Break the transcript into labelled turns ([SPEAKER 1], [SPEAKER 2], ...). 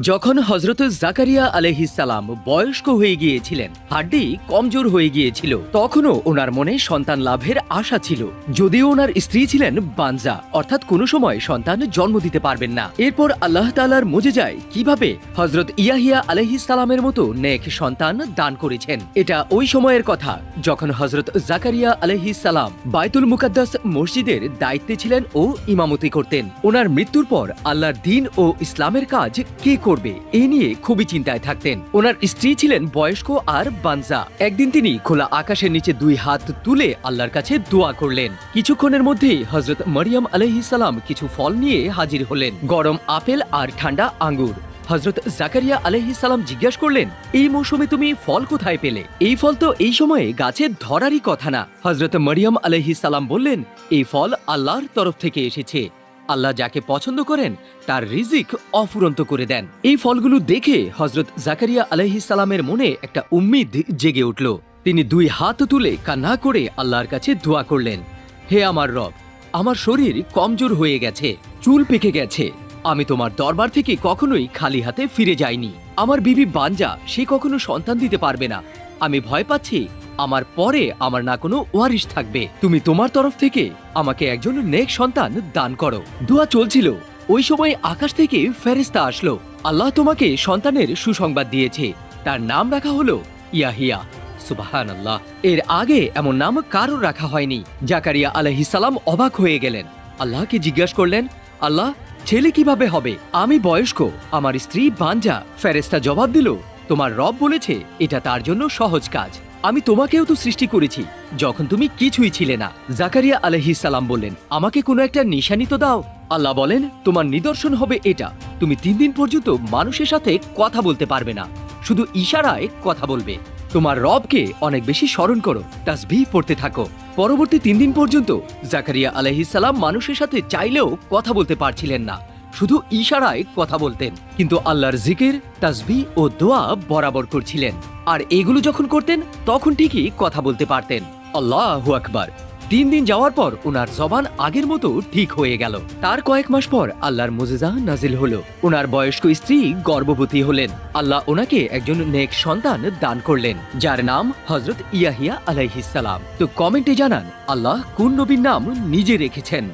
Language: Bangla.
[SPEAKER 1] যখন হযরত জাকারিয়া আলাইহিস সালাম বয়স্ক হয়ে গিয়েছিলেন, হাড্ডি কমজোর হয়ে গিয়েছিল, তখনও ওনার মনে সন্তান লাভের আশা ছিল। যদিও ওনার স্ত্রী ছিলেন বানজা, অর্থাৎ কোনো সময় সন্তান জন্ম দিতে পারবেন না। এরপর আল্লাহ তাআলার মুজিজায় কিভাবে হযরত ইয়াহিয়া আলাইহিস সালামের মতো নেক সন্তান দান করেছেন। এটা ওই সময়ের কথা যখন হযরত জাকারিয়া আলাইহিস সালাম বাইতুল মুকাদ্দাস মসজিদের দায়িত্বে ছিলেন ও ইমামতি করতেন। ওনার মৃত্যুর পর আল্লাহর দ্বীন ও ইসলামের কাজ কে করবে এ নিয়ে খুবই চিন্তায় থাকতেন। ওনার স্ত্রী ছিলেন বয়স্ক আর বানজা। একদিন তিনি খোলা আকাশের নিচে দুই হাত তুলে আল্লাহর কাছে দোয়া করলেন। কিছুক্ষণের মধ্যেই হযরত মরিয়ম আলাইহিস সালাম কিছু ফল নিয়ে হাজির হলেন, গরম আপেল আর ঠান্ডা আঙ্গুর। হযরত জাকারিয়া আলাইহিস সালাম জিজ্ঞাসা করলেন, এই মৌসুমে তুমি ফল কোথায় পেলে? এই ফল তো এই সময়ে গাছে ধরারই কথা না। হযরত মরিয়ম আলাইহিস সালাম বললেন, এই ফল আল্লাহর তরফ থেকে এসেছে। আল্লাহ যাকে পছন্দ করেন তার রিজিক অফুরন্ত করে দেন। এই ফলগুলো দেখে হযরত জাকারিয়া আলাইহিস সালামের মনে একটা উম্মিদ জেগে উঠল। তিনি দুই হাত তুলে কান্না করে আল্লাহর কাছে দোয়া করলেন, হে আমার রব, আমার শরীর কমজোর হয়ে গেছে, চুল পেকে গেছে। আমি তোমার দরবার থেকে কখনোই খালি হাতে ফিরে যাইনি। আমার বিবি বানজা, সে কখনো সন্তান দিতে পারবে না। আমি ভয় পাচ্ছি আমার পরে আমার না কোনো ওয়ারিশ থাকবে। তুমি তোমার তরফ থেকে আমাকে একজন নেক সন্তান দান করো। দোয়া চলছিল, ওই সময় আকাশ থেকে ফেরেশতা আসলো। আল্লাহ তোমাকে সন্তানের সুসংবাদ দিয়েছে, তার নাম রাখা হলো ইয়াহিয়া। সুবহানাল্লাহ। এর আগে এমন নাম কারোর রাখা হয়নি। জাকারিয়া আলাইহিস সালাম অবাক হয়ে গেলেন। আল্লাহকে জিজ্ঞাসা করলেন, আল্লাহ, ছেলে কিভাবে হবে? আমি বয়স্ক, আমার স্ত্রী বানজা। ফেরেশতা জবাব দিল, তোমার রব বলেছে এটা তার জন্য সহজ কাজ। আমি তোমাকেও তো সৃষ্টি করেছি যখন তুমি কিছুই ছিলে না। জাকারিয়া আলাইহিস সালাম বললেন, আমাকে কোনো একটা নিশানি তো দাও। আল্লাহ বলেন, তোমার নিদর্শন হবে এটা, তুমি 3 দিন পর্যন্ত মানুষের সাথে কথা বলতে পারবে না, শুধু ইশারায় কথা বলবে। তোমার রবকে অনেক বেশি স্মরণ করো, তাসবিহ পড়তে থাকো। পরবর্তী 3 দিন পর্যন্ত জাকারিয়া আলাইহিস সালাম মানুষের সাথে চাইলেও কথা বলতে পারছিলেন না, শুধু ইশারায় কথা বলতেন। কিন্তু আল্লাহর জিকির, তাসবিহ ও দোয়া বরাবর করছিলেন। আর এগুলো যখন করতেন তখন ঠিকই কথা বলতে পারতেন। আল্লাহু আকবার। 3 দিন যাওয়ার পর ওনার জবান আগের মতো ঠিক হয়ে গেল। তার কয়েক মাস পর আল্লাহর মুজিজা নাজিল হলো। ওনার বয়স্ক স্ত্রী গর্ভবতী হলেন। আল্লাহ ওনাকে একজন নেক সন্তান দান করলেন, যার নাম হযরত ইয়াহিয়া আলাইহিস সালাম। তো কমেন্টে জানান আল্লাহ কোন নবীর নাম নিজে রেখেছেন।